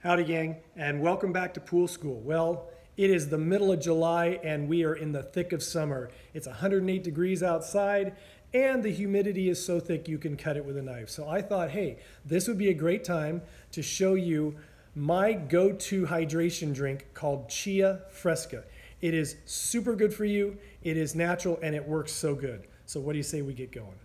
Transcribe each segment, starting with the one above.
Howdy gang, and welcome back to Pool School. Well, it is the middle of July and we are in the thick of summer. It's 108 degrees outside and the humidity is so thick you can cut it with a knife. So I thought, hey, this would be a great time to show you my go-to hydration drink called Chia Fresca. It is super good for you, it is natural, and it works so good. So what do you say we get going?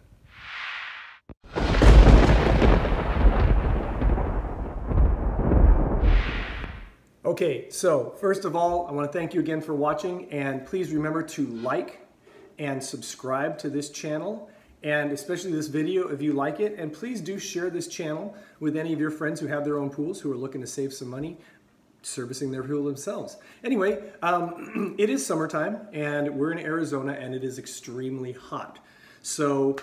Okay, so first of all, I want to thank you again for watching, and please remember to like and subscribe to this channel, and especially this video if you like it, and please do share this channel with any of your friends who have their own pools who are looking to save some money servicing their pool themselves. Anyway, it is summertime and we're in Arizona and it is extremely hot. So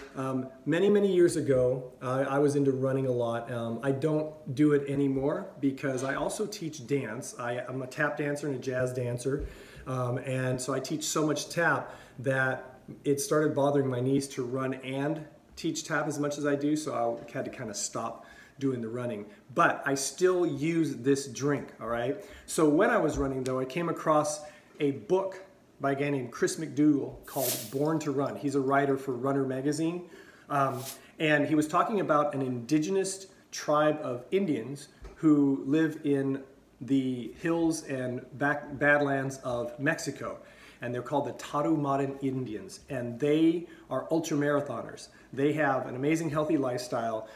many years ago, I was into running a lot. I don't do it anymore because I also teach dance. I'm a tap dancer and a jazz dancer. And so I teach so much tap that it started bothering my knees to run and teach tap as much as I do. So I had to kind of stop doing the running. But I still use this drink, all right? So when I was running though, I came across a book by a guy named Chris McDougall called Born to Run. He's a writer for Runner magazine. And he was talking about an indigenous tribe of Indians who live in the hills and badlands of Mexico. And they're called the Tarumaran Indians. And they are ultra marathoners. They have an amazing healthy lifestyle.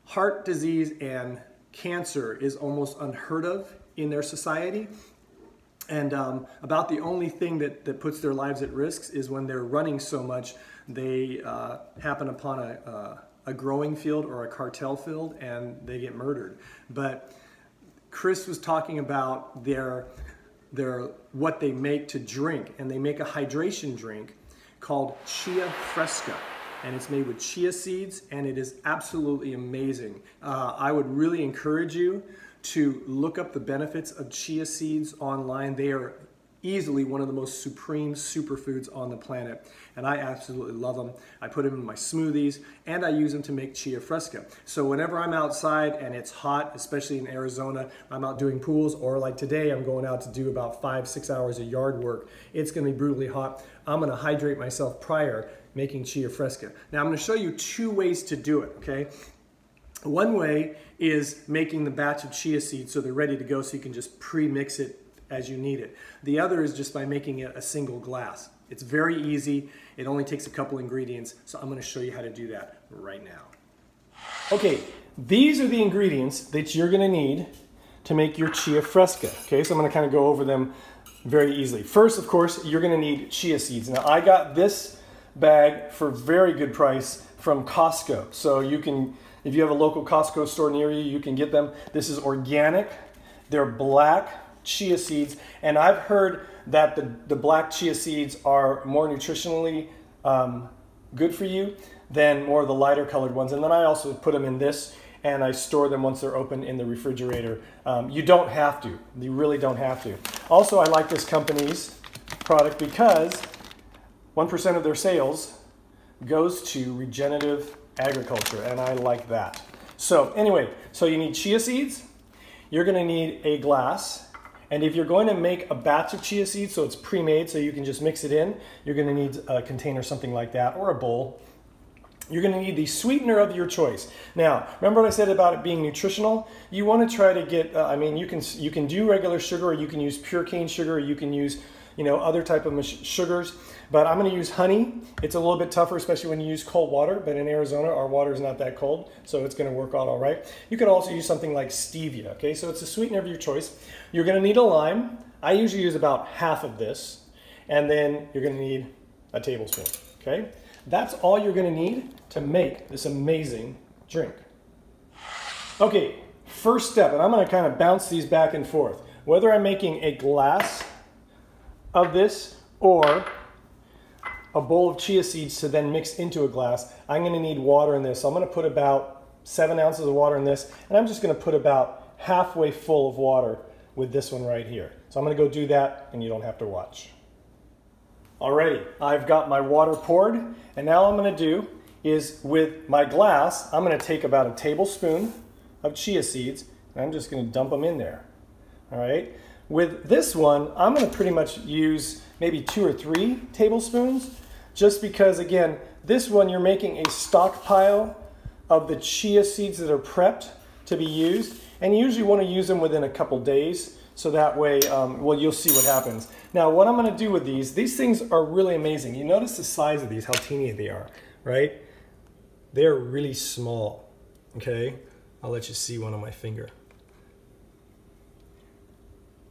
Heart disease and cancer is almost unheard of in their society. And about the only thing that puts their lives at risk is when they're running so much, they happen upon a growing field or a cartel field and they get murdered. But Chris was talking about what they make to drink, and they make a hydration drink called Chia Fresca. And it's made with chia seeds, and it is absolutely amazing. I would really encourage you to look up the benefits of chia seeds online. They are easily one of the most supreme superfoods on the planet, and I absolutely love them. I put them in my smoothies, and I use them to make Chia Fresca. So whenever I'm outside and it's hot, especially in Arizona, I'm out doing pools, or like today, I'm going out to do about 5-6 hours of yard work. It's gonna be brutally hot. I'm gonna hydrate myself prior making Chia Fresca. Now I'm going to show you two ways to do it, okay? One way is making the batch of chia seeds so they're ready to go so you can just pre-mix it as you need it. The other is just by making it a single glass. It's very easy. It only takes a couple ingredients, so I'm going to show you how to do that right now. Okay, these are the ingredients that you're going to need to make your Chia Fresca, okay? So I'm going to kind of go over them very easily. First, of course, you're going to need chia seeds. Now I got this bag for very good price from Costco. So you can, if you have a local Costco store near you, you can get them. This is organic. They're black chia seeds. And I've heard that the black chia seeds are more nutritionally good for you than more of the lighter colored ones. And then I also put them in this and I store them once they're open in the refrigerator. You don't have to. You really don't have to. Also, I like this company's product because 1% of their sales goes to regenerative agriculture, and I like that. So anyway, so you need chia seeds, you're gonna need a glass, and if you're going to make a batch of chia seeds, so it's pre-made so you can just mix it in, you're gonna need a container, something like that, or a bowl. You're gonna need the sweetener of your choice. Now, remember what I said about it being nutritional? You wanna try to get, I mean, you can do regular sugar, or you can use pure cane sugar, or you can use other type of sugars, but I'm going to use honey. It's a little bit tougher, especially when you use cold water, but in Arizona, our water is not that cold, so it's going to work out all right. You could also use something like stevia, okay? So it's a sweetener of your choice. You're going to need a lime. I usually use about half of this, and then you're going to need a tablespoon, okay? That's all you're going to need to make this amazing drink. Okay, first step, and I'm going to kind of bounce these back and forth. Whether I'm making a glass of this or a bowl of chia seeds to then mix into a glass, I'm going to need water in this. So I'm going to put about 7 ounces of water in this, and I'm just going to put about halfway full of water with this one right here. So I'm going to go do that, and you don't have to watch. Alrighty, I've got my water poured, and now all I'm going to do is with my glass, I'm going to take about a tablespoon of chia seeds, I'm just going to dump them in there. All right. With this one, I'm going to pretty much use maybe 2 or 3 tablespoons, just because, again, this one you're making a stockpile of the chia seeds that are prepped to be used, and you usually want to use them within a couple days, so that way, well, you'll see what happens. Now, what I'm going to do with these things are really amazing. You notice the size of these, how teeny they are, right? They're really small, okay? I'll let you see one on my finger.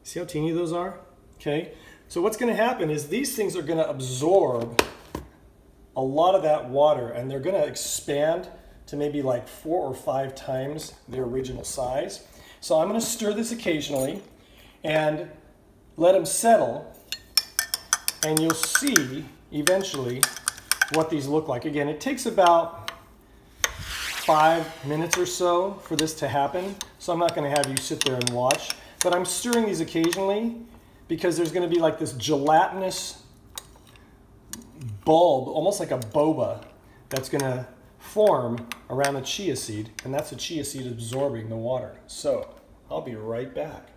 See how teeny those are? Okay, so what's going to happen is these things are going to absorb a lot of that water, and they're going to expand to maybe like 4 or 5 times their original size. So I'm going to stir this occasionally and let them settle, and you'll see eventually what these look like. Again, it takes about 5 minutes or so for this to happen, so I'm not going to have you sit there and watch. But I'm stirring these occasionally because there's going to be like this gelatinous bulb, almost like a boba, that's going to form around the chia seed, and that's the chia seed absorbing the water. So I'll be right back.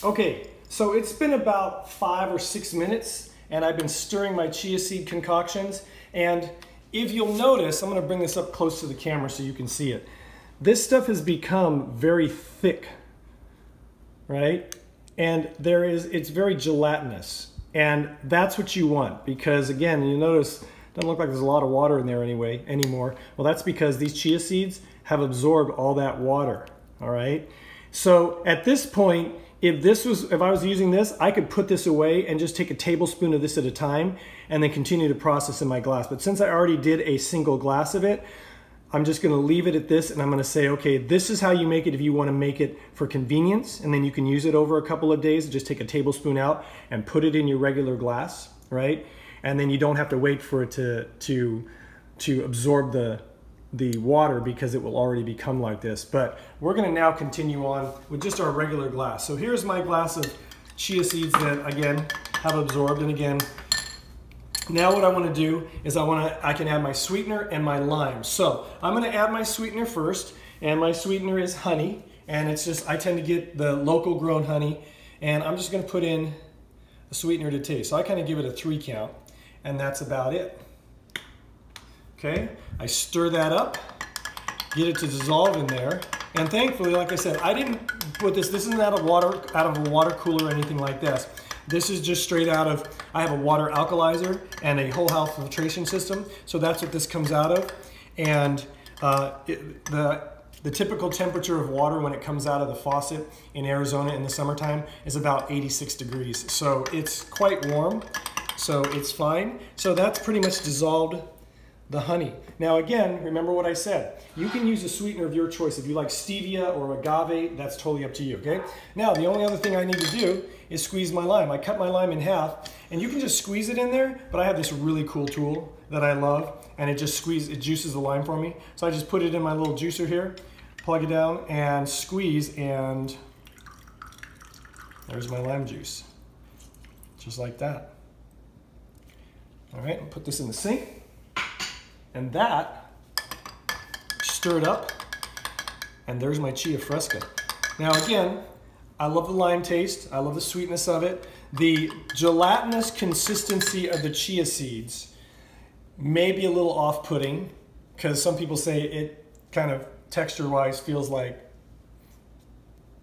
Okay, so it's been about 5 or 6 minutes, and I've been stirring my chia seed concoctions. And if you'll notice, I'm going to bring this up close to the camera so you can see it. This stuff has become very thick, right? And it's very gelatinous, and that's what you want, because again, you notice it doesn't look like there's a lot of water in there anymore. Well, that's because these chia seeds have absorbed all that water. All right. So at this point, if I was using this, I could put this away and just take a tablespoon of this at a time and then continue to process in my glass. But since I already did a single glass of it, I'm just going to leave it at this, and I'm going to say, okay, this is how you make it if you want to make it for convenience, and then you can use it over a couple of days. Just take a tablespoon out and put it in your regular glass, right? And then you don't have to wait for it to absorb the water, because it will already become like this. But we're going to now continue on with just our regular glass. So here's my glass of chia seeds that, again, have absorbed. And again, now what I want to do is I can add my sweetener and my lime. So I'm going to add my sweetener first, and my sweetener is honey, and it's just, I tend to get the local grown honey, and I'm just going to put in a sweetener to taste. So I kind of give it a 3 count, and that's about it. Okay, I stir that up, get it to dissolve in there, and thankfully, like I said, I didn't put this isn't out of a water cooler or anything like this. This is just straight out of, I have a water alkalizer and a whole house filtration system, so that's what this comes out of. And the typical temperature of water when it comes out of the faucet in Arizona in the summertime is about 86 degrees. So it's quite warm, so it's fine. So that's pretty much dissolved the honey. Now again, remember what I said. You can use a sweetener of your choice. If you like stevia or agave, that's totally up to you, okay? Now, the only other thing I need to do is squeeze my lime. I cut my lime in half, and you can just squeeze it in there, but I have this really cool tool that I love, and it juices the lime for me. So I just put it in my little juicer here, plug it down, and squeeze, and there's my lime juice. Just like that. All right, I'll put this in the sink. And that, stir it up, and there's my Chia Fresca. Now again, I love the lime taste, I love the sweetness of it. The gelatinous consistency of the chia seeds may be a little off-putting, because some people say it kind of texture-wise feels like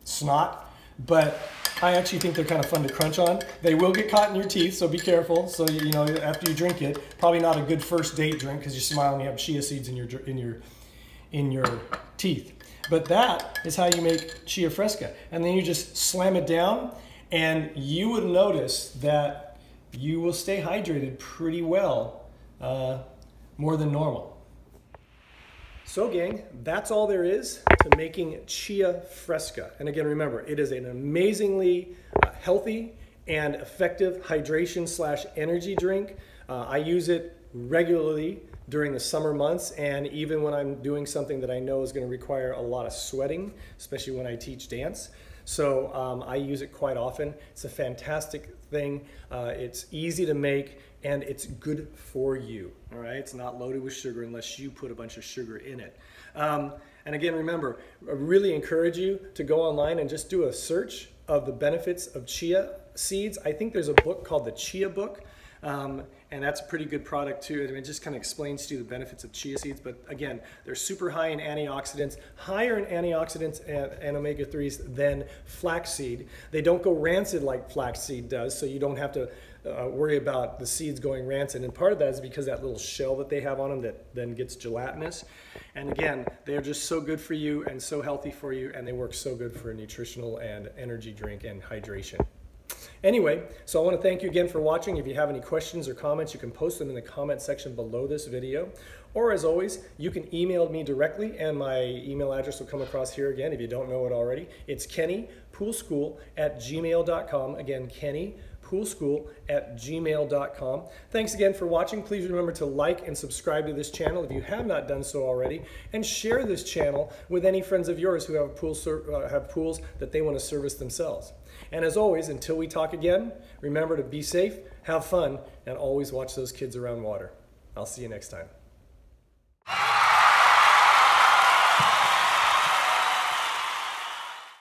snot, but I actually think they're kind of fun to crunch on. They will get caught in your teeth, so be careful. So, you know, after you drink it, probably not a good first date drink, because you're smiling, you have chia seeds in your teeth. But that is how you make Chia Fresca. And then you just slam it down, and you would notice that you will stay hydrated pretty well, more than normal. So gang, that's all there is to making Chia Fresca. And again, remember, it is an amazingly healthy and effective hydration / energy drink. I use it regularly during the summer months, and even when I'm doing something that I know is going to require a lot of sweating, especially when I teach dance. So I use it quite often. It's a fantastic thing. It's easy to make, and it's good for you. All right, it's not loaded with sugar unless you put a bunch of sugar in it. And again, remember, I really encourage you to go online and just do a search of the benefits of chia seeds. I think there's a book called the Chia Book, and that's a pretty good product too. I mean, it just kind of explains to you the benefits of chia seeds. But again, they're super high in antioxidants, higher in antioxidants and omega-3s than flaxseed. They don't go rancid like flaxseed does, so you don't have to worry about the seeds going rancid. And part of that is because that little shell that they have on them that then gets gelatinous. And again, they're just so good for you and so healthy for you, and they work so good for a nutritional and energy drink and hydration. Anyway, so I want to thank you again for watching. If you have any questions or comments, you can post them in the comment section below this video. Or as always, you can email me directly, and my email address will come across here again if you don't know it already. It's kennypoolschool@gmail.com. Again, kennypoolschool@gmail.com. Thanks again for watching. Please remember to like and subscribe to this channel if you have not done so already, and share this channel with any friends of yours who have pools that they want to service themselves. And as always, until we talk again, remember to be safe, have fun, and always watch those kids around water. I'll see you next time.